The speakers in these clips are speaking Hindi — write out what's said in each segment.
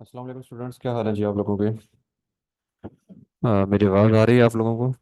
अस्सलाम वालेकुम स्टूडेंट्स, क्या हाल है जी आप लोगों के। मेरी आवाज़ आ रही है आप लोगों को।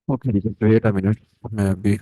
ओके ठीक है, वेट अ मिनट। मैं अभी।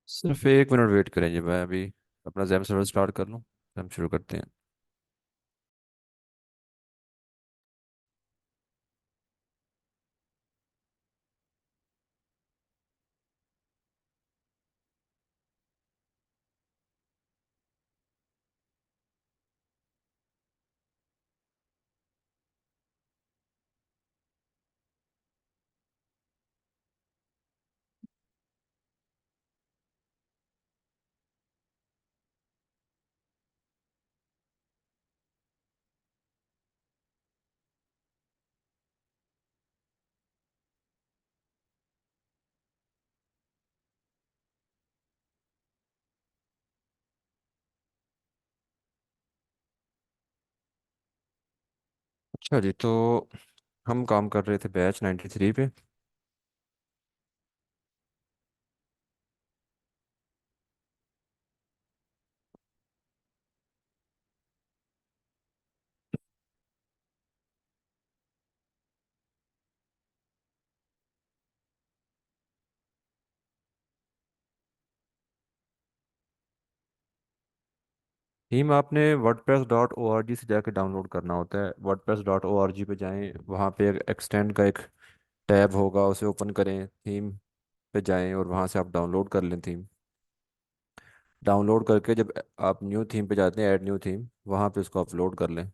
सिर्फ 1 मिनट वेट करेंगे, मैं अभी अपना जैम सर्वर स्टार्ट कर लूँ। हम शुरू करते हैं। अच्छा जी, तो हम काम कर रहे थे बैच 93 पे। थीम आपने wordpress.org से जाके डाउनलोड करना होता है। wordpress.org पे जाएं, वहाँ पे एक्सटेंड का एक टैब होगा, उसे ओपन करें, थीम पे जाएं और वहाँ से आप डाउनलोड कर लें थीम। डाउनलोड करके जब आप न्यू थीम पे जाते हैं, ऐड न्यू थीम, वहाँ पे उसको अपलोड कर लें।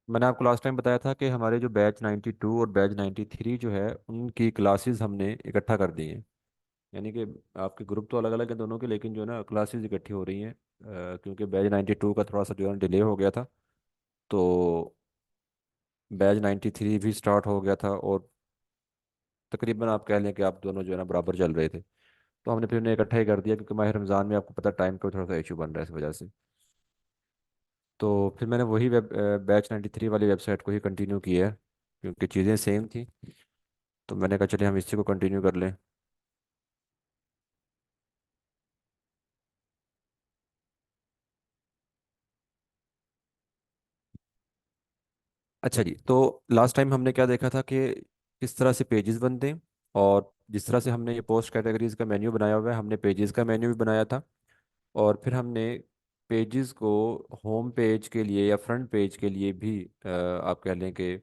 मैंने आपको लास्ट टाइम बताया था कि हमारे जो बैच 92 और बैच 93 जो है, उनकी क्लासेस हमने इकट्ठा कर दी हैं। यानी कि आपके ग्रुप तो अलग अलग हैं दोनों के, लेकिन जो है ना क्लासेस इकट्ठी हो रही हैं। क्योंकि बैच 92 का थोड़ा सा जो है डिले हो गया था, तो बैच 93 भी स्टार्ट हो गया था। और तकरीबन आप कह लें कि आप दोनों जो है ना बराबर चल रहे थे। तो हमने फिर उन्हें इकट्ठा ही कर दिया, क्योंकि माह रमज़ान में आपको पता टाइम का थोड़ा सा इशू बन रहा है इस वजह से। तो फिर मैंने वही बैच 93 वाली वेबसाइट को ही कंटिन्यू किया है, क्योंकि चीज़ें सेम थी। तो मैंने कहा चलिए हम इसी को कंटिन्यू कर लें। अच्छा जी, तो लास्ट टाइम हमने क्या देखा था कि किस तरह से पेजेस बनते हैं। और जिस तरह से हमने ये पोस्ट कैटेगरीज का मेन्यू बनाया हुआ है, हमने पेजेस का मेन्यू भी बनाया था। और फिर हमने पेजेस को होम पेज के लिए या फ्रंट पेज के लिए भी आप कह लें कि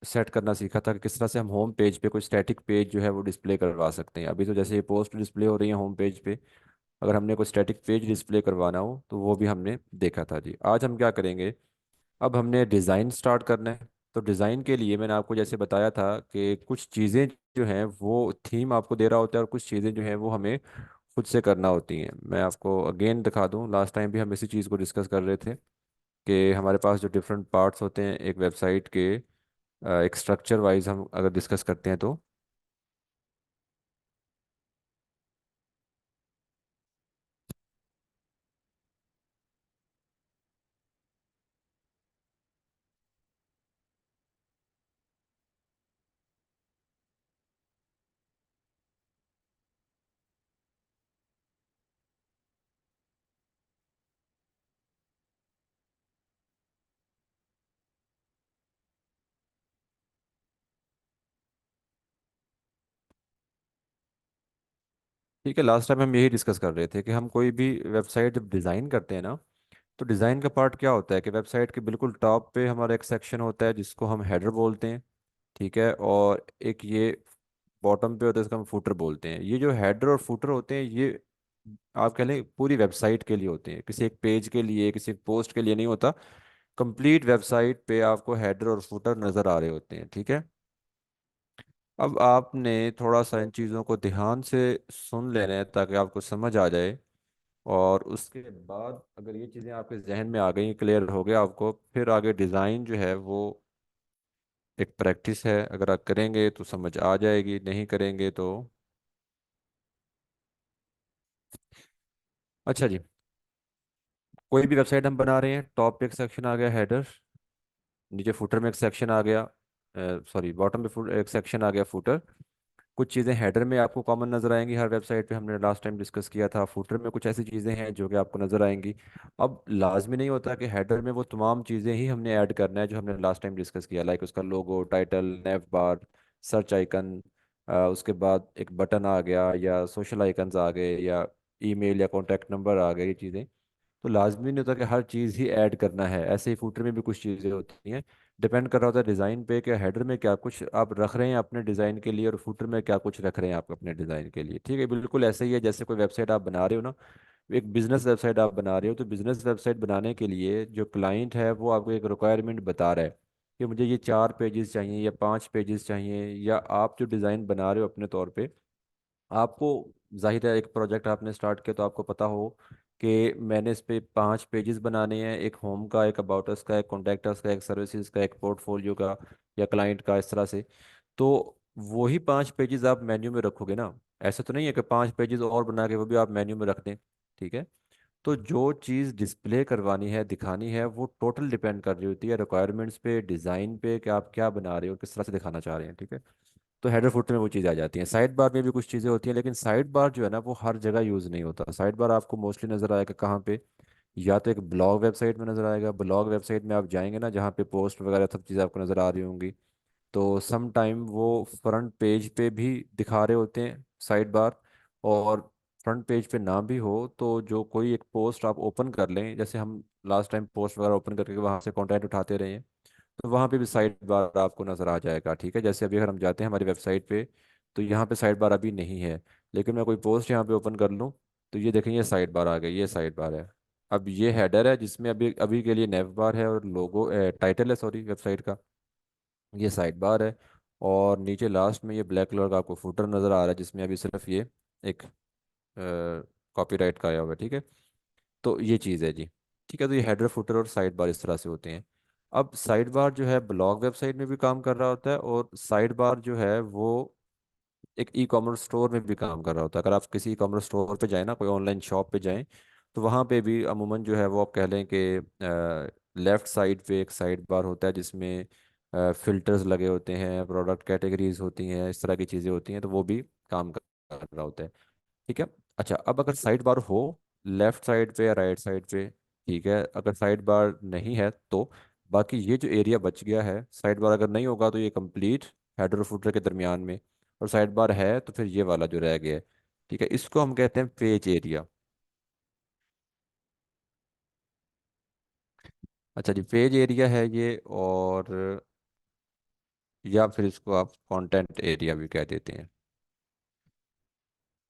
सेट करना सीखा था कि किस तरह से हम होम पेज पे कोई स्टैटिक पेज जो है वो डिस्प्ले करवा सकते हैं। अभी तो जैसे ये पोस्ट डिस्प्ले हो रही है होम पेज पे, अगर हमने कोई स्टैटिक पेज डिस्प्ले करवाना हो तो वो भी हमने देखा था जी। आज हम क्या करेंगे, अब हमने डिज़ाइन स्टार्ट करना है। तो डिज़ाइन के लिए मैंने आपको जैसे बताया था कि कुछ चीज़ें जो हैं वो थीम आपको दे रहा होता है, और कुछ चीज़ें जो हैं वो हमें खुद से करना होती हैं। मैं आपको अगेन दिखा दूं, लास्ट टाइम भी हम इसी चीज़ को डिस्कस कर रहे थे कि हमारे पास जो डिफरेंट पार्ट्स होते हैं एक वेबसाइट के, एक स्ट्रक्चर वाइज हम अगर डिस्कस करते हैं तो। ठीक है, लास्ट टाइम हम यही डिस्कस कर रहे थे कि हम कोई भी वेबसाइट जब डिज़ाइन करते हैं ना, तो डिज़ाइन का पार्ट क्या होता है कि वेबसाइट के बिल्कुल टॉप पे हमारा एक सेक्शन होता है जिसको हम हेडर बोलते हैं। ठीक है, और एक ये बॉटम पे होता है इसका हम फुटर बोलते हैं। ये जो हेडर और फुटर होते हैं ये आप कह लें पूरी वेबसाइट के लिए होते हैं, किसी एक पेज के लिए किसी एक पोस्ट के लिए नहीं होता। कंप्लीट वेबसाइट पे आपको हेडर और फुटर नज़र आ रहे होते हैं। ठीक है, अब आपने थोड़ा सा इन चीज़ों को ध्यान से सुन लेना है ताकि आपको समझ आ जाए। और उसके बाद अगर ये चीज़ें आपके जहन में आ गई, क्लियर हो गया आपको, फिर आगे डिज़ाइन जो है वो एक प्रैक्टिस है। अगर आप करेंगे तो समझ आ जाएगी, नहीं करेंगे तो। अच्छा जी, कोई भी वेबसाइट हम बना रहे हैं, टॉप पे एक सेक्शन आ गया हेडर, नीचे फुटर में एक सेक्शन आ गया, सॉरी बॉटम पे एक सेक्शन आ गया फुटर। कुछ चीज़ें हेडर में आपको कॉमन नज़र आएंगी हर वेबसाइट पे, हमने लास्ट टाइम डिस्कस किया था। फुटर में कुछ ऐसी चीज़ें हैं जो कि आपको नज़र आएंगी। अब लाजमी नहीं होता कि हेडर में वो तमाम चीज़ें ही हमने ऐड करना है जो हमने लास्ट टाइम डिस्कस किया, लाइक उसका लोगो, टाइटल, नेव बार, सर्च आइकन, उसके बाद एक बटन आ गया या सोशल आइकन्स आ गए या ईमेल या कॉन्टैक्ट नंबर आ गए। ये चीज़ें तो लाजमी नहीं होता कि हर चीज़ ही ऐड करना है। ऐसे ही फूटर में भी कुछ चीज़ें होती हैं, डिपेंड कर रहा होता है डिज़ाइन पे कि हेडर में क्या कुछ आप रख रहे हैं अपने डिज़ाइन के लिए और फूटर में क्या कुछ रख रहे हैं आप अपने डिज़ाइन के लिए। ठीक है, बिल्कुल ऐसे ही है जैसे कोई वेबसाइट आप बना रहे हो ना, एक बिजनेस वेबसाइट आप बना रहे हो, तो बिजनेस वेबसाइट बनाने के लिए जो क्लाइंट है वो आपको एक रिक्वायरमेंट बता रहा है कि मुझे ये 4 पेजेस चाहिए या 5 पेजेस चाहिए, या आप जो डिज़ाइन बना रहे हो अपने तौर पे आपको, जाहिर है एक प्रोजेक्ट आपने स्टार्ट किया तो आपको पता हो कि मैंने इस पे 5 पेजेस बनाने हैं, एक होम का, एक अबाउट अस का, एक कॉन्टैक्ट अस का, एक सर्विसेज का, एक पोर्टफोलियो का या क्लाइंट का, इस तरह से। तो वही 5 पेजेस आप मेन्यू में रखोगे ना, ऐसा तो नहीं है कि 5 पेजेस और बना के वो भी आप मेन्यू में रख दें। ठीक है, तो जो चीज़ डिस्प्ले करवानी है, दिखानी है, वो टोटल डिपेंड कर रही होती है रिक्वायरमेंट्स पे, डिज़ाइन पे, कि आप क्या बना रहे हो, किस तरह से दिखाना चाह रहे हैं। ठीक है, तो हेडर फुटर में वो चीज़ आ जाती है। साइड बार में भी कुछ चीज़ें होती हैं, लेकिन साइड बार जो है ना वो हर जगह यूज़ नहीं होता। साइड बार आपको मोस्टली नज़र आएगा कहाँ पे, या तो एक ब्लॉग वेबसाइट में नज़र आएगा। ब्लॉग वेबसाइट में आप जाएंगे ना जहाँ पे पोस्ट वगैरह सब चीज़ें आपको नज़र आ रही होंगी, तो सम टाइम वो फ्रंट पेज पे भी दिखा रहे होते हैं साइड बार। और फ्रंट पेज पे ना भी हो तो जो कोई एक पोस्ट आप ओपन कर लें, जैसे हम लास्ट टाइम पोस्ट वगैरह ओपन करके वहाँ से कंटेंट उठाते रहे हैं, तो वहाँ पे भी साइड बार आपको नज़र आ जाएगा। ठीक है, जैसे अभी अगर हम जाते हैं हमारी वेबसाइट पे, तो यहाँ पे साइड बार अभी नहीं है, लेकिन मैं कोई पोस्ट यहाँ पे ओपन कर लूँ तो ये देखें, ये साइड बार आ गई, ये साइड बार है। अब ये हेडर है जिसमें अभी अभी के लिए नेव बार है, और लोगो टाइटल है सॉरी वेबसाइट का, ये साइड बार है। और नीचे लास्ट में ये ब्लैक कलर का आपको फुटर नज़र आ रहा है जिसमें अभी सिर्फ ये एक कॉपीराइट का आया हुआ है। ठीक है, तो ये चीज़ है जी। ठीक है, तो ये हेडर फुटर और साइड बार इस तरह से होते हैं। अब साइड बार जो है ब्लॉग वेबसाइट में भी काम कर रहा होता है, और साइड बार जो है वो एक ई कॉमर्स स्टोर में भी काम कर रहा होता है। अगर आप किसी ई कॉमर्स स्टोर पे जाएं ना, कोई ऑनलाइन शॉप पे जाएं, तो वहाँ पे भी अमूमन जो है वो आप कह लें कि लेफ़्ट साइड पे एक साइड बार होता है जिसमें फिल्टर्स लगे होते हैं, प्रोडक्ट कैटेगरीज होती हैं, इस तरह की चीज़ें होती हैं, तो वो भी काम कर रहा होता है। ठीक है, अच्छा अब अगर साइड बार हो लेफ्ट साइड पे या राइट साइड पे, ठीक है, अगर साइड बार नहीं है तो बाकी ये जो एरिया बच गया है, साइड बार अगर नहीं होगा तो ये कंप्लीट हेडर और फुटर के दरमियान में, और साइड बार है तो फिर ये वाला जो रह गया है। ठीक है, इसको हम कहते हैं पेज एरिया। अच्छा जी, पेज एरिया है ये, और या फिर इसको आप कंटेंट एरिया भी कह देते हैं।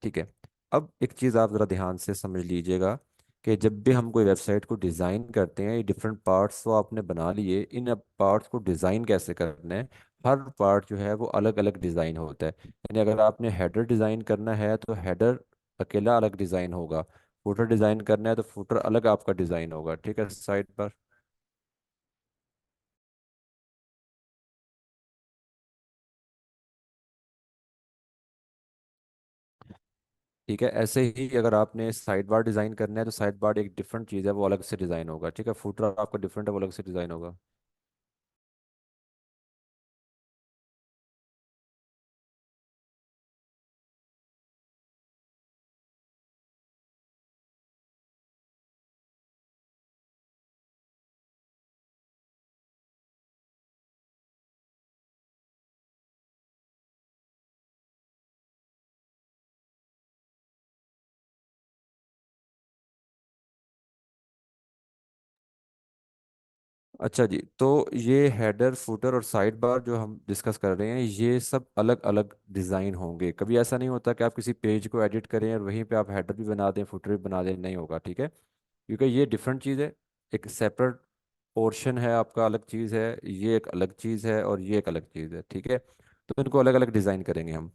ठीक है। अब एक चीज़ आप ज़रा ध्यान से समझ लीजिएगा कि जब भी हम कोई वेबसाइट को डिज़ाइन करते हैं, ये डिफरेंट पार्ट्स तो आपने बना लिए, इन पार्ट्स को डिज़ाइन कैसे करना है। हर पार्ट जो है वो अलग अलग डिज़ाइन होता है। यानी अगर आपने हेडर डिज़ाइन करना है तो हेडर अकेला अलग डिज़ाइन होगा, फुटर डिज़ाइन करना है तो फुटर अलग आपका डिज़ाइन होगा। ठीक है, साइड पर। ठीक है, ऐसे ही अगर आपने साइड बार डिज़ाइन करना है तो साइड बार एक डिफरेंट चीज़ है, वो अलग से डिज़ाइन होगा। ठीक है, फुटर आपका डिफरेंट है, वो अलग से डिज़ाइन होगा। अच्छा जी, तो ये हेडर फुटर और साइड बार जो हम डिस्कस कर रहे हैं, ये सब अलग अलग डिज़ाइन होंगे। कभी ऐसा नहीं होता कि आप किसी पेज को एडिट करें और वहीं पे आप हेडर भी बना दें, फुटर भी बना दें, नहीं होगा। ठीक है, क्योंकि ये डिफरेंट चीज़ है, एक सेपरेट पोर्शन है आपका, अलग चीज़ है, ये एक अलग चीज़ है और ये एक अलग चीज़ है। ठीक है, तो इनको अलग अलग डिज़ाइन करेंगे हम।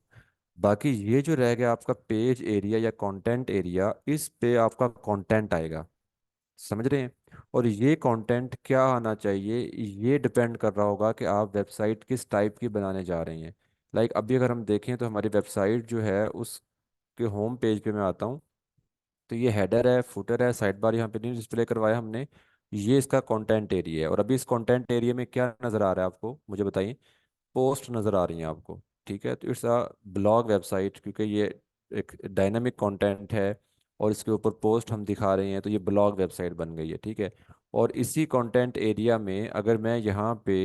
बाकी ये जो रह गया आपका पेज एरिया या कंटेंट एरिया, इस पे आपका कंटेंट आएगा। समझ रहे हैं? और ये कंटेंट क्या आना चाहिए, ये डिपेंड कर रहा होगा कि आप वेबसाइट किस टाइप की बनाने जा रहे हैं। लाइक अभी अगर हम देखें तो हमारी वेबसाइट जो है उसके होम पेज पे मैं आता हूँ, तो ये हेडर है, फुटर है, साइड बार यहाँ पे नहीं डिस्प्ले करवाया हमने। ये इसका कंटेंट एरिया है, और अभी इस कंटेंट एरिया में क्या नज़र आ रहा है आपको, मुझे बताइए। पोस्ट नज़र आ रही हैं आपको। ठीक है, तो इट्स अ ब्लॉग वेबसाइट, क्योंकि ये एक डायनामिक कंटेंट है और इसके ऊपर पोस्ट हम दिखा रहे हैं, तो ये ब्लॉग वेबसाइट बन गई है। ठीक है, और इसी कंटेंट एरिया में अगर मैं यहाँ पे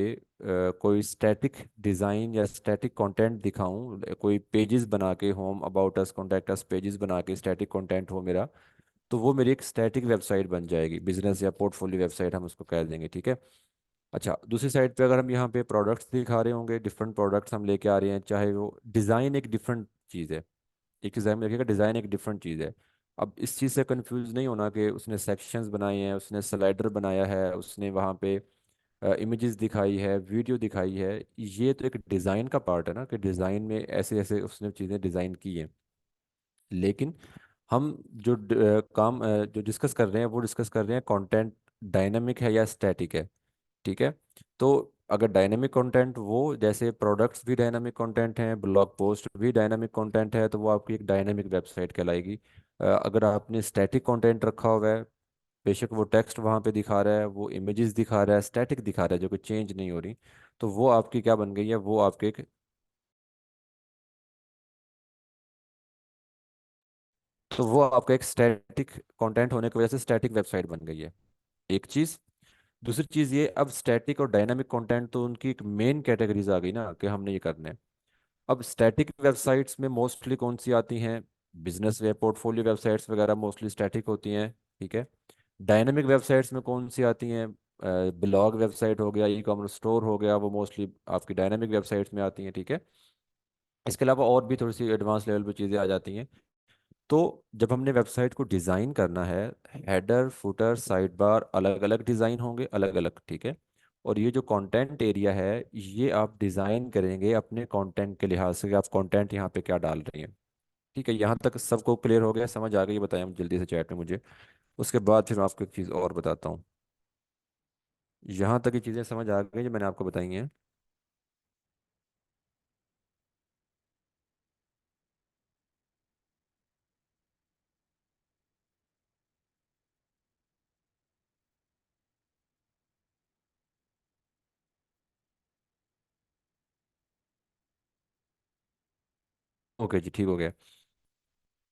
कोई स्टैटिक डिज़ाइन या स्टैटिक कंटेंट दिखाऊं, कोई पेजेस बना के, home, about us, contact us pages बना के स्टैटिक कंटेंट हो मेरा, तो वो मेरी एक स्टैटिक वेबसाइट बन जाएगी, बिजनेस या पोर्टफोलियो वेबसाइट हम उसको कह देंगे। ठीक है। अच्छा, दूसरी साइड पे अगर हम यहाँ पे प्रोडक्ट्स दिखा रहे होंगे, डिफरेंट प्रोडक्ट्स हम लेके आ रहे हैं, चाहे वो डिज़ाइन एक डिफरेंट चीज़ है, एक डिज़ाइन में रखिएगा, डिज़ाइन एक डिफरेंट चीज़ है। अब इस चीज़ से कंफ्यूज नहीं होना कि उसने सेक्शंस बनाए हैं, उसने स्लाइडर बनाया है, उसने वहाँ पे इमेजेस दिखाई है, वीडियो दिखाई है, ये तो एक डिज़ाइन का पार्ट है ना, कि डिज़ाइन में ऐसे ऐसे उसने चीज़ें डिज़ाइन की हैं। लेकिन हम जो जो डिस्कस कर रहे हैं वो डिस्कस कर रहे हैं कंटेंट डायनामिक है या स्टैटिक है। ठीक है, तो अगर डायनेमिक कंटेंट, वो जैसे प्रोडक्ट्स भी डायनेमिक कंटेंट हैं, ब्लॉग पोस्ट भी डायनेमिक कंटेंट है, तो वो आपकी एक डायनेमिक वेबसाइट कहलाएगी। अगर आपने स्टैटिक कंटेंट रखा हुआ है, बेशक वो टेक्स्ट वहाँ पे दिखा रहा है, वो इमेजेस दिखा रहा है, स्टैटिक दिखा रहा है, जो कि चेंज नहीं हो रही, तो वो आपकी क्या बन गई है, वो आपके एक, तो वो आपका एक स्टैटिक कंटेंट होने की वजह से स्टैटिक वेबसाइट बन गई है। एक चीज़। दूसरी चीज़ ये, अब स्टैटिक और डायनामिक कंटेंट तो उनकी एक मेन कैटेगरीज आ गई ना, कि हमने ये करना है। अब स्टैटिक वेबसाइट्स में मोस्टली कौन सी आती हैं? बिजनेस वेब, पोर्टफोलियो वेबसाइट्स वगैरह मोस्टली स्टैटिक होती हैं। ठीक है। डायनेमिक वेबसाइट्स में कौन सी आती हैं? ब्लॉग वेबसाइट हो गया, ई कॉमर्स स्टोर हो गया, वो मोस्टली आपकी डायनेमिक वेबसाइट्स में आती हैं। ठीक है। इसके अलावा और भी थोड़ी सी एडवांस लेवल पे चीज़ें आ जाती हैं। तो जब हमने वेबसाइट को डिज़ाइन करना है, हेडर, फुटर, साइड बार अलग अलग डिज़ाइन होंगे, अलग अलग। ठीक है। और ये जो कंटेंट एरिया है, ये आप डिज़ाइन करेंगे अपने कंटेंट के लिहाज से कि आप कंटेंट यहाँ पे क्या डाल रही हैं। ठीक है, यहाँ तक सबको क्लियर हो गया, समझ आ गई? बताएं जल्दी से चैट में मुझे, उसके बाद फिर मैं आपको एक चीज़ और बताता हूँ। यहाँ तक की चीज़ें समझ आ गई जो मैंने आपको बताई हैं? ओके जी, ठीक हो गया।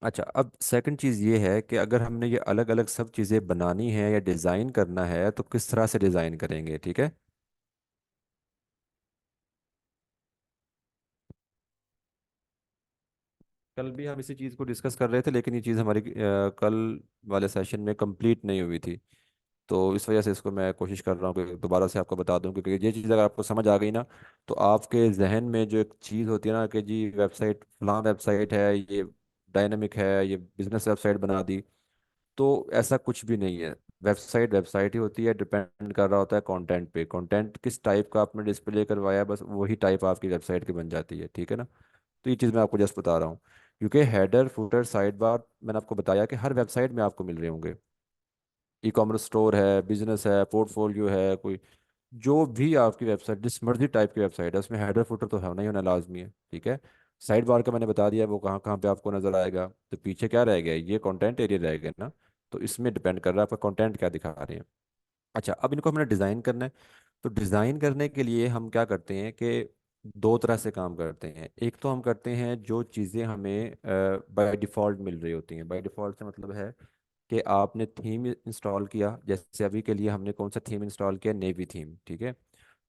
अच्छा, अब सेकंड चीज़ ये है कि अगर हमने ये अलग अलग सब चीज़ें बनानी है या डिज़ाइन करना है, तो किस तरह से डिज़ाइन करेंगे। ठीक है। कल भी हम इसी चीज़ को डिस्कस कर रहे थे, लेकिन ये चीज़ हमारी कल वाले सेशन में कंप्लीट नहीं हुई थी। तो इस वजह से इसको मैं कोशिश कर रहा हूँ कि दोबारा से आपको बता दूं, क्योंकि ये चीज़ अगर आपको समझ आ गई ना, तो आपके जहन में जो एक चीज़ होती है ना कि जी वेबसाइट फलां वेबसाइट है, ये डायनामिक है, ये बिजनेस वेबसाइट बना दी, तो ऐसा कुछ भी नहीं है। वेबसाइट वेबसाइट ही होती है, डिपेंड कर रहा होता है कंटेंट पे। कंटेंट किस टाइप का आपने डिस्प्ले करवाया, बस वही टाइप आपकी वेबसाइट की बन जाती है, ठीक है ना। तो ये चीज़ मैं आपको जस्ट बता रहा हूँ, क्योंकि हेडर फुटर साइड बार मैंने आपको बताया कि हर वेबसाइट में आपको मिल रहे होंगे। ई कॉमर्स स्टोर है, बिजनेस है, पोर्टफोलियो है, कोई जो भी आपकी वेबसाइट, जिस मर्जी टाइप की वेबसाइट है, उसमें हेडर फुटर तो होना ही होना लाजमी है, ठीक है। साइड बार का मैंने बता दिया वो कहाँ कहाँ पे आपको नजर आएगा। तो पीछे क्या रह गया, ये कंटेंट एरिया रह गया ना। तो इसमें डिपेंड कर रहा है आपका कंटेंट क्या दिखा रहे हैं। अच्छा, अब इनको हमने डिज़ाइन करना है। तो डिज़ाइन करने के लिए हम क्या करते हैं कि दो तरह से काम करते हैं। एक तो हम करते हैं जो चीज़ें हमें बाय डिफ़ॉल्ट मिल रही होती हैं। बाय डिफ़ॉल्ट से मतलब है कि आपने थीम इंस्टॉल किया, जैसे अभी के लिए हमने कौन सा थीम इंस्टॉल किया, नेवी थीम, ठीक है।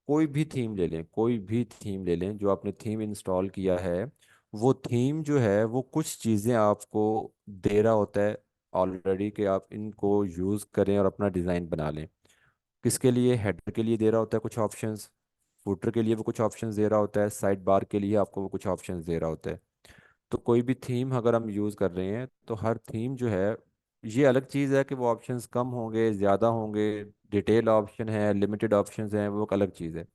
कोई भी थीम ले लें, कोई भी थीम ले लें, जो आपने थीम इंस्टॉल किया है, वो थीम जो है वो कुछ चीज़ें आपको दे रहा होता है ऑलरेडी, कि आप इनको यूज़ करें और अपना डिज़ाइन बना लें। किसके लिए, हेडर के लिए दे रहा होता है कुछ ऑप्शंस, फुटर के लिए वो कुछ ऑप्शंस दे रहा होता है, साइड बार के लिए आपको वो कुछ ऑप्शंस दे रहा होता है। तो कोई भी थीम अगर हम यूज़ कर रहे हैं, तो हर थीम जो है, ये अलग चीज़ है कि वो ऑप्शंस कम होंगे ज़्यादा होंगे, डिटेल ऑप्शन है, लिमिटेड ऑप्शंस हैं, वो एक अलग चीज़ है।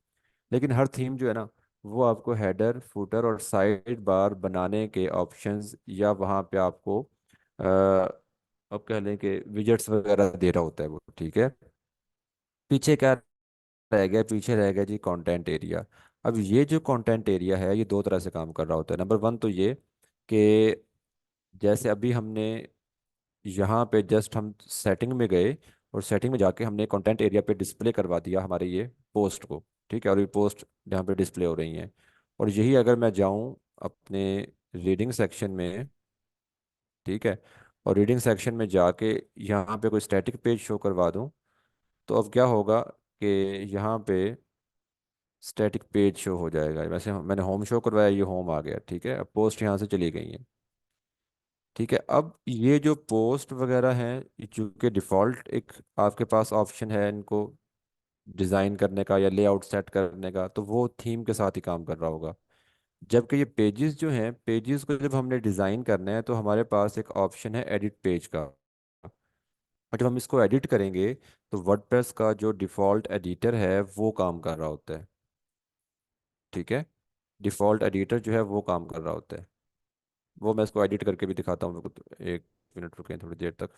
लेकिन हर थीम जो है ना, वो आपको हेडर फुटर और साइड बार बनाने के ऑप्शंस, या वहाँ पे आपको अब कह लें कि विजेट्स वगैरह दे रहा होता है वो, ठीक है। पीछे क्या रह गया, पीछे रह गया जी कंटेंट एरिया। अब ये जो कंटेंट एरिया है, ये दो तरह से काम कर रहा होता है। नंबर वन तो ये कि जैसे अभी हमने यहाँ पे जस्ट हम सेटिंग में गए, और सेटिंग में जाके हमने कंटेंट एरिया पे डिस्प्ले करवा दिया हमारे ये पोस्ट को, ठीक है। और ये पोस्ट यहाँ पे डिस्प्ले हो रही हैं। और यही अगर मैं जाऊँ अपने रीडिंग सेक्शन में, ठीक है, और रीडिंग सेक्शन में जाके यहाँ पे कोई स्टैटिक पेज शो करवा दूँ, तो अब क्या होगा कि यहाँ पे स्टैटिक पेज शो हो जाएगा। वैसे मैंने होम शो करवाया, ये होम आ गया, ठीक है। अब पोस्ट यहाँ से चली गई है, ठीक है। अब ये जो पोस्ट वगैरह हैं, ये चूंकि डिफ़ॉल्ट एक आपके पास ऑप्शन है इनको डिज़ाइन करने का या लेआउट सेट करने का, तो वो थीम के साथ ही काम कर रहा होगा। जबकि ये पेजेस जो हैं, पेजेस को जब हमने डिज़ाइन करना है, तो हमारे पास एक ऑप्शन है एडिट पेज का। और जब हम इसको एडिट करेंगे, तो वर्डप्रेस का जो डिफ़ॉल्ट एडिटर है वो काम कर रहा होता है, ठीक है। डिफ़ॉल्ट एडिटर जो है वो काम कर रहा होता है। वो मैं इसको एडिट करके भी दिखाता हूँ, मेरे को तो एक मिनट रुकें थोड़ी देर तक।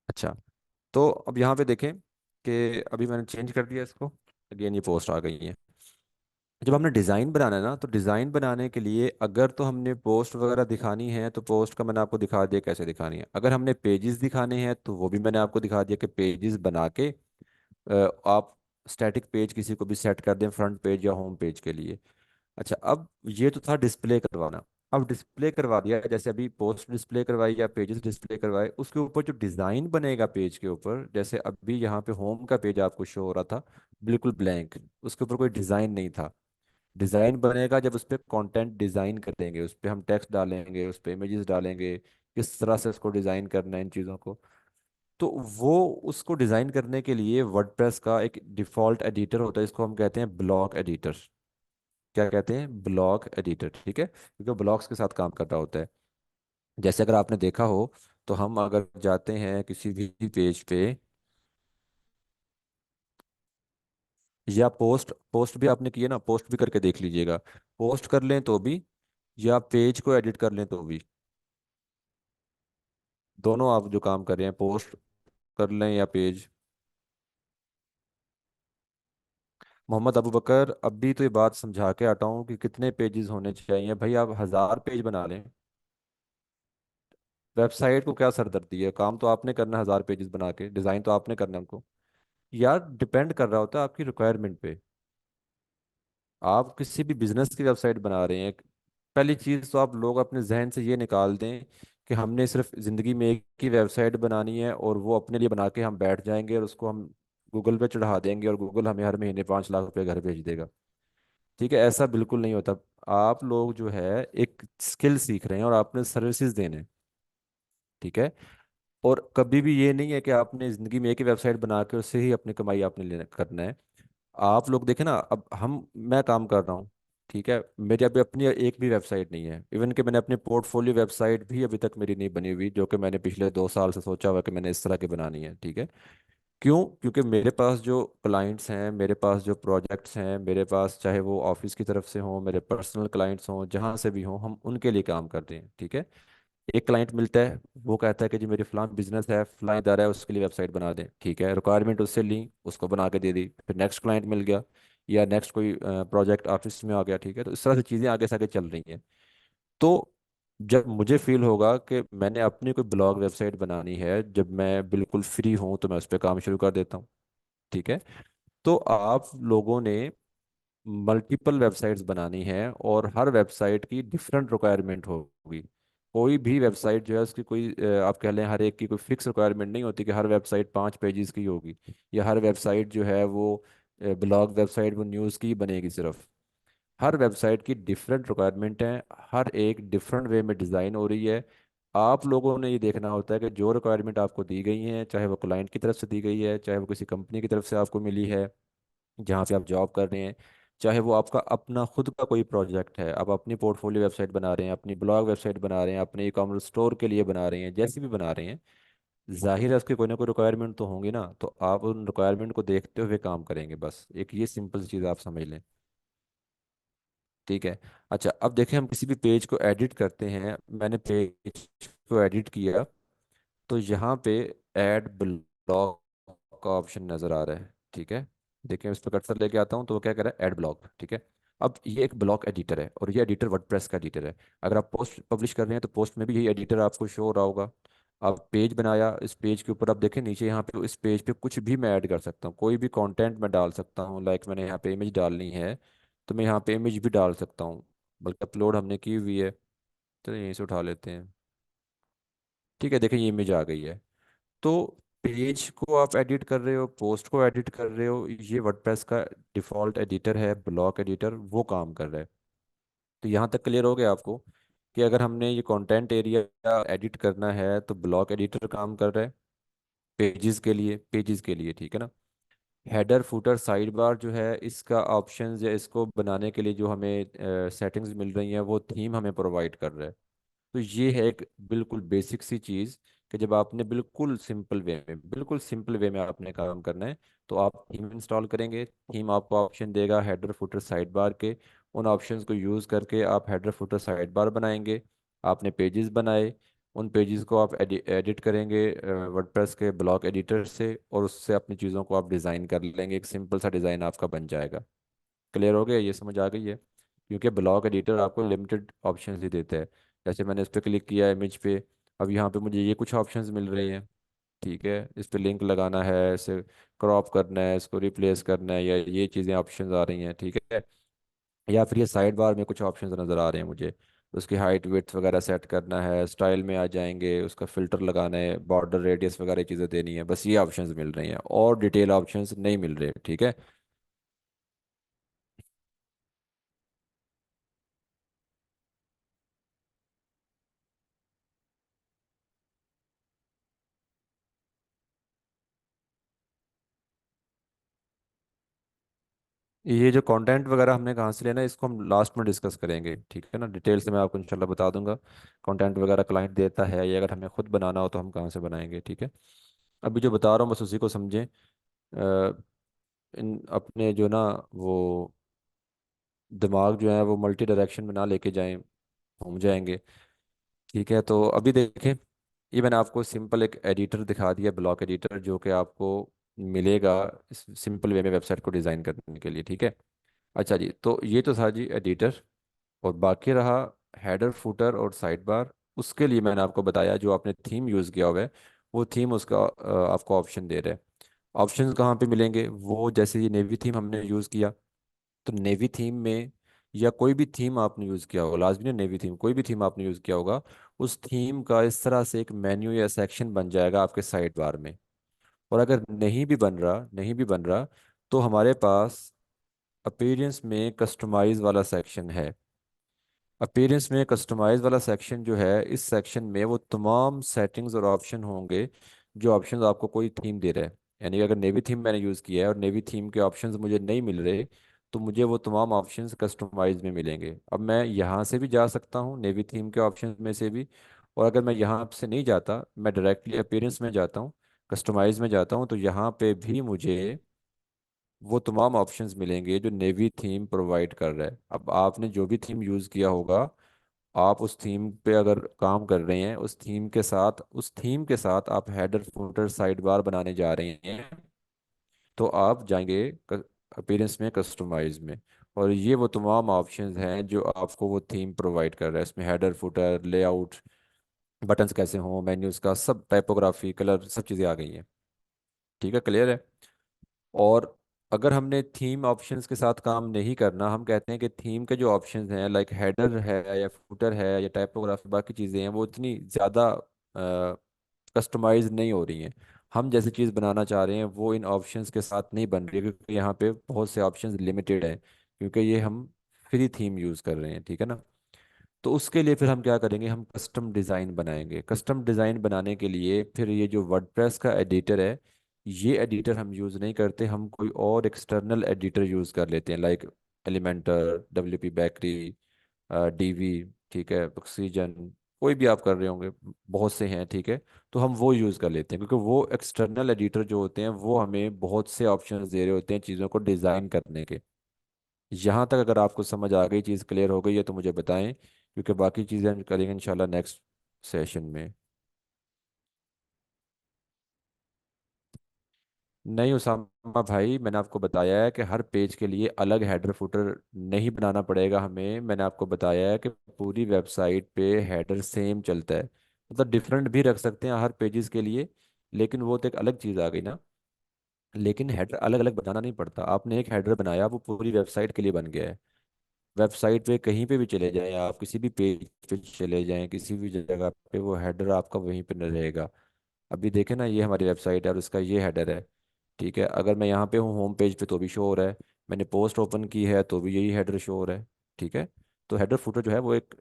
अच्छा, तो अब यहाँ पे देखें कि अभी मैंने चेंज कर दिया इसको, अगेन ये पोस्ट आ गई है। जब हमने डिज़ाइन बनाना है ना, तो डिज़ाइन बनाने के लिए अगर तो हमने पोस्ट वगैरह दिखानी है, तो पोस्ट का मैंने आपको दिखा दिया कैसे दिखानी है। अगर हमने पेजेस दिखाने हैं, तो वो भी मैंने आपको दिखा दिया कि पेजेस बना के आप स्टैटिक पेज किसी को भी सेट कर दें, फ्रंट पेज या होम पेज के लिए। अच्छा, अब ये तो था डिस्प्ले करवाना। अब डिस्प्ले करवा दिया, जैसे अभी पोस्ट डिस्प्ले करवाई या पेजेस डिस्प्ले करवाए, उसके ऊपर जो डिज़ाइन बनेगा पेज के ऊपर, जैसे अभी यहाँ पे होम का पेज आपको शो हो रहा था बिल्कुल ब्लैंक, उसके ऊपर कोई डिज़ाइन नहीं था। डिज़ाइन बनेगा जब उस पर कंटेंट डिज़ाइन करेंगे, उस पर हम टेक्स्ट डालेंगे, उस पर इमेजेस डालेंगे, किस तरह से उसको डिज़ाइन करना है इन चीज़ों को। तो वो उसको डिज़ाइन करने के लिए वर्डप्रेस का एक डिफ़ॉल्ट एडिटर होता है, इसको हम कहते हैं ब्लॉक एडिटर। क्या कहते हैं, ब्लॉक एडिटर, ठीक है, क्योंकि ब्लॉक्स के साथ काम कर रहा होता है। जैसे अगर आपने देखा हो, तो हम अगर जाते हैं किसी भी पेज पे, या पोस्ट पोस्ट भी आपने किया ना, पोस्ट भी करके देख लीजिएगा। पोस्ट कर लें तो भी, या पेज को एडिट कर लें तो भी, दोनों आप जो काम कर रहे हैं, पोस्ट कर लें या पेज। मोहम्मद अबू बकर, अभी तो ये बात समझा के आता हूँ कि कितने पेजेस होने चाहिए भाई। आप 1000 पेज बना लें, वेबसाइट को क्या सरदर्दी है, काम तो आपने करना है, 1000 पेजेस बना के डिज़ाइन तो आपने करना है उनको। यार डिपेंड कर रहा होता है आपकी रिक्वायरमेंट पे। आप किसी भी बिजनेस की वेबसाइट बना रहे हैं, पहली चीज़ तो आप लोग अपने जहन से ये निकाल दें कि हमने सिर्फ ज़िंदगी में एक ही वेबसाइट बनानी है और वो अपने लिए बना के हम बैठ जाएंगे और उसको हम गूगल पे चढ़ा देंगे और गूगल हमें हर महीने 5 लाख रुपए घर भेज देगा। ठीक है, ऐसा बिल्कुल नहीं होता। आप लोग जो है एक स्किल सीख रहे हैं और आपने सर्विसेज देने हैं। ठीक है। और कभी भी ये नहीं है कि आपने ज़िंदगी में एक ही वेबसाइट बना के उससे ही अपनी कमाई आपने लेना करना है। आप लोग देखें ना, अब हम मैं काम कर रहा हूँ। ठीक है, मेरी अभी अपनी एक भी वेबसाइट नहीं है, इवन कि मैंने अपनी पोर्टफोलियो वेबसाइट भी अभी तक मेरी नहीं बनी हुई, जो कि मैंने पिछले 2 साल से सोचा हुआ कि मैंने इस तरह की बनानी है। ठीक है। क्यों? क्योंकि मेरे पास जो क्लाइंट्स हैं, मेरे पास जो प्रोजेक्ट्स हैं, मेरे पास चाहे वो ऑफिस की तरफ से हों, मेरे पर्सनल क्लाइंट्स हों, जहाँ से भी हों, हम उनके लिए काम करते हैं। ठीक है। एक क्लाइंट मिलता है, वो कहता है कि जी मेरी फलां बिजनेस है, फलां इदारा है, उसके लिए वेबसाइट बना दें। ठीक है, रिक्वायरमेंट उससे ली, उसको बना के दे दी। फिर नेक्स्ट क्लाइंट मिल गया, या नेक्स्ट कोई प्रोजेक्ट ऑफिस में आ गया। ठीक है, तो इस तरह से चीज़ें आगे से आगे चल रही हैं। तो जब मुझे फील होगा कि मैंने अपनी कोई ब्लॉग वेबसाइट बनानी है, जब मैं बिल्कुल फ्री हूँ, तो मैं उस पर काम शुरू कर देता हूँ। ठीक है। तो आप लोगों ने मल्टीपल वेबसाइट्स बनानी है और हर वेबसाइट की डिफरेंट रिक्वायरमेंट होगी। कोई भी वेबसाइट जो है उसकी कोई आप कह लें हर एक की कोई फिक्स रिक्वायरमेंट नहीं होती कि हर वेबसाइट 5 पेजेस की होगी, या हर वेबसाइट जो है वो ब्लॉग वेबसाइट वो न्यूज़ की बनेगी सिर्फ। हर वेबसाइट की डिफरेंट रिक्वायरमेंट है, हर एक डिफरेंट वे में डिज़ाइन हो रही है। आप लोगों ने ये देखना होता है कि जो रिक्वायरमेंट आपको दी गई है, चाहे वो क्लाइंट की तरफ से दी गई है, चाहे वो किसी कंपनी की तरफ से आपको मिली है जहाँ पे आप जॉब कर रहे हैं, चाहे वो आपका अपना खुद का कोई प्रोजेक्ट है, आप अपनी पोर्टफोलियो वेबसाइट बना रहे हैं, अपनी ब्लॉग वेबसाइट बना रहे हैं, अपने ई कॉमर्स स्टोर के लिए बना रहे हैं, जैसी भी बना रहे हैं, जाहिर है उसकी कोई ना कोई रिक्वायरमेंट तो होंगी ना, तो आप उन रिक्वायरमेंट को देखते हुए काम करेंगे। बस एक ये सिंपल सी चीज़ आप समझ लें। ठीक है। अच्छा, अब देखें, हम किसी भी पेज को एडिट करते हैं, मैंने पेज को एडिट किया, तो यहाँ पे ऐड ब्लॉक का ऑप्शन नज़र आ रहा है। ठीक है। देखिए, इस पर कर्सर लेके आता हूँ तो वो क्या कर रहा है, ऐड ब्लॉक। ठीक है। अब ये एक ब्लॉक एडिटर है और ये एडिटर वर्डप्रेस का एडिटर है। अगर आप पोस्ट पब्लिश कर रहे हैं तो पोस्ट में भी यही एडिटर आपको शो हो रहा होगा। आप पेज बनाया, इस पेज के ऊपर आप देखें नीचे, यहाँ पे इस पेज पे कुछ भी मैं ऐड कर सकता हूँ, कोई भी कंटेंट मैं डाल सकता हूँ। लाइक मैंने यहाँ पे इमेज डालनी है, तो मैं यहाँ पे इमेज भी डाल सकता हूँ, बल्कि अपलोड हमने की हुई है। तो यहीं से उठा लेते हैं। ठीक है, देखें ये इमेज आ गई है। तो पेज को आप एडिट कर रहे हो, पोस्ट को एडिट कर रहे हो, ये वर्डप्रेस का डिफॉल्ट एडिटर है, ब्लॉक एडिटर, वो काम कर रहा है। तो यहाँ तक क्लियर हो गया आपको कि अगर हमने ये कंटेंट एरिया एडिट करना है तो ब्लॉक एडिटर काम कर रहा है पेजेस के लिए। ठीक है ना। हेडर फुटर साइड बार जो है, इसका ऑप्शंस या इसको बनाने के लिए जो हमें सेटिंग्स मिल रही हैं, वो थीम हमें प्रोवाइड कर रहा है। तो ये है एक बिल्कुल बेसिक सी चीज़ कि जब आपने बिल्कुल सिंपल वे में आपने काम करना है, तो आप थीम इंस्टॉल करेंगे। थीम आपको ऑप्शन देगा हेडर फुटर साइड बार के, उन ऑप्शंस को यूज़ करके आप हेडर फुटर साइड बार बनाएंगे। आपने पेजेस बनाए, उन पेजेस को आप एडिट करेंगे वर्डप्रेस के ब्लॉक एडिटर से, और उससे अपनी चीज़ों को आप डिज़ाइन कर लेंगे, एक सिंपल सा डिज़ाइन आपका बन जाएगा। क्लियर हो गया? ये समझ आ गई है? क्योंकि ब्लॉक एडिटर आपको लिमिटेड ऑप्शंस ही देता है। जैसे मैंने इस पर क्लिक किया इमेज पे, अब यहाँ पे मुझे ये कुछ ऑप्शंस मिल रही हैं। ठीक है, इस पे लिंक लगाना है, इसे क्रॉप करना है, इसको रिप्लेस करना है, या ये चीज़ें ऑप्शंस आ रही हैं। ठीक है। या फिर ये साइड बार में कुछ ऑप्शंस नज़र आ रहे हैं मुझे, उसकी हाइट विड्थ वगैरह सेट करना है, स्टाइल में आ जाएंगे, उसका फिल्टर लगाना है, बॉर्डर रेडियस वगैरह चीज़ें देनी है। बस ये ऑप्शंस मिल रही हैं और डिटेल ऑप्शंस नहीं मिल रहे। ठीक है। ये जो कंटेंट वगैरह हमने कहाँ से लेना है, इसको हम लास्ट में डिस्कस करेंगे। ठीक है ना, डिटेल से मैं आपको इंशाल्लाह बता दूंगा। कंटेंट वगैरह क्लाइंट देता है, या अगर हमें खुद बनाना हो तो हम कहाँ से बनाएंगे। ठीक है। अभी जो बता रहा हूँ बस उसी को समझें। इन अपने जो ना वो दिमाग जो है वो मल्टी डायरेक्शन में ना लेके जाएं, घूम जाएंगे। ठीक है, तो अभी देखें, ये मैंने आपको सिंपल एक एडिटर दिखा दिया, ब्लॉक एडिटर, जो कि आपको मिलेगा इस सिंपल वे में वेबसाइट को डिज़ाइन करने के लिए। ठीक है। अच्छा जी, तो ये तो था जी एडिटर। और बाकी रहा हेडर फुटर और साइड बार। उसके लिए मैंने आपको बताया, जो आपने थीम यूज़ किया हुआ है, वो थीम उसका आपको ऑप्शन दे रहा है। ऑप्शंस कहाँ पे मिलेंगे? वो जैसे ये नेवी थीम हमने यूज़ किया, तो नेवी थीम में या कोई भी थीम आपने यूज़ किया होगा, लाजमी नहीं नेवी थीम, कोई भी थीम आपने यूज़ किया होगा, उस थीम का इस तरह से एक मेन्यू या सेक्शन बन जाएगा आपके साइड बार में। और अगर नहीं भी बन रहा तो हमारे पास अपीयरेंस में कस्टमाइज वाला सेक्शन है। अपीयरेंस में कस्टमाइज वाला सेक्शन जो है, इस सेक्शन में वो तमाम सेटिंग्स और ऑप्शन होंगे जो ऑप्शंस आपको कोई थीम दे रहा है। यानी कि अगर नेवी थीम मैंने यूज़ किया है और नेवी थीम के ऑप्शंस मुझे नहीं मिल रहे, तो मुझे वो तमाम ऑप्शंस कस्टमाइज में मिलेंगे। अब मैं यहाँ से भी जा सकता हूँ नेवी थीम के ऑप्शन में से भी, और अगर मैं यहाँ से नहीं जाता, मैं डायरेक्टली अपीयरेंस में जाता हूँ, कस्टमाइज में जाता हूँ, तो यहाँ पे भी मुझे वो तमाम ऑप्शंस मिलेंगे जो नेवी थीम प्रोवाइड कर रहा है। अब आपने जो भी थीम यूज़ किया होगा, आप उस थीम पे अगर काम कर रहे हैं, उस थीम के साथ आप हेडर फुटर साइड बार बनाने जा रहे हैं, तो आप जाएंगे अपीयरेंस में, कस्टमाइज में, और ये वो तमाम ऑप्शंस हैं जो आपको वो थीम प्रोवाइड कर रहा है। इसमें हेडर फुटर, लेआउट, बटन्स कैसे हों, मेन्यूज़ का सब, टाइपोग्राफी, कलर, सब चीज़ें आ गई हैं। ठीक है, क्लियर है। और अगर हमने थीम ऑप्शंस के साथ काम नहीं करना, हम कहते हैं कि थीम के जो ऑप्शंस हैं, लाइक हेडर है या फुटर है या टाइपोग्राफी, बाकी चीज़ें हैं, वो इतनी ज़्यादा कस्टमाइज नहीं हो रही हैं। हम जैसी चीज़ बनाना चाह रहे हैं वो इन ऑप्शंस के साथ नहीं बन रही है, क्योंकि यहाँ पे बहुत से ऑप्शंस लिमिटेड हैं, क्योंकि ये हम फ्री थीम यूज़ कर रहे हैं। ठीक है ना। तो उसके लिए फिर हम क्या करेंगे, हम कस्टम डिज़ाइन बनाएंगे। कस्टम डिज़ाइन बनाने के लिए फिर ये जो वर्डप्रेस का एडिटर है, ये एडिटर हम यूज़ नहीं करते, हम कोई और एक्सटर्नल एडिटर यूज़ कर लेते हैं, like Elementor, WP bakery, Divi, ठीक है, ऑक्सीजन, कोई भी आप कर रहे होंगे, बहुत से हैं, ठीक है। तो हम वो यूज़ कर लेते हैं, क्योंकि वो एक्सटर्नल एडिटर जो होते हैं वो हमें बहुत से ऑप्शंस दे रहे होते हैं चीज़ों को डिज़ाइन करने के। यहाँ तक अगर आपको समझ आ गई, चीज़ क्लियर हो गई है, तो मुझे बताएं, क्योंकि बाकी चीज़ें हम करेंगे इंशाल्लाह नेक्स्ट सेशन में। नहीं उसामा भाई, मैंने आपको बताया है कि हर पेज के लिए अलग हेडर फुटर नहीं बनाना पड़ेगा हमें। मैंने आपको बताया है कि पूरी वेबसाइट पे हेडर सेम चलता है, मतलब डिफरेंट भी रख सकते हैं हर पेजेस के लिए, लेकिन वो तो एक अलग चीज़ आ गई ना। लेकिन हेडर अलग अलग बनाना नहीं पड़ता, आपने एक हेडर बनाया, वो पूरी वेबसाइट के लिए बन गया है। वेबसाइट पे कहीं पे भी चले जाएं आप, किसी भी पेज पे चले जाएं, किसी भी जगह पे, वो हेडर आपका वहीं पे न रहेगा। अभी देखें ना, ये हमारी वेबसाइट है और उसका ये हेडर है। ठीक है, अगर मैं यहाँ पे हूँ होम पेज पे तो भी शो हो रहा है, मैंने पोस्ट ओपन की है तो भी यही हेडर शो हो रहा है। ठीक है। तो हेडर फुटर जो है वो एक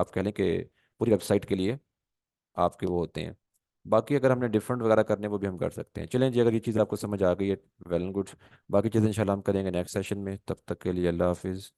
आप कह लें कि पूरी वेबसाइट के लिए आपके वो होते हैं। बाकी अगर हमने डिफरेंट वगैरह करने, वो भी हम कर सकते हैं। चलें जी, अगर ये चीज़ आपको समझ आ गई है, वेल एंड गुड। बाकी चीज़ें इंशाल्लाह हम करेंगे नेक्स्ट सेशन में। तब तक के लिए अल्लाह हाफिज़।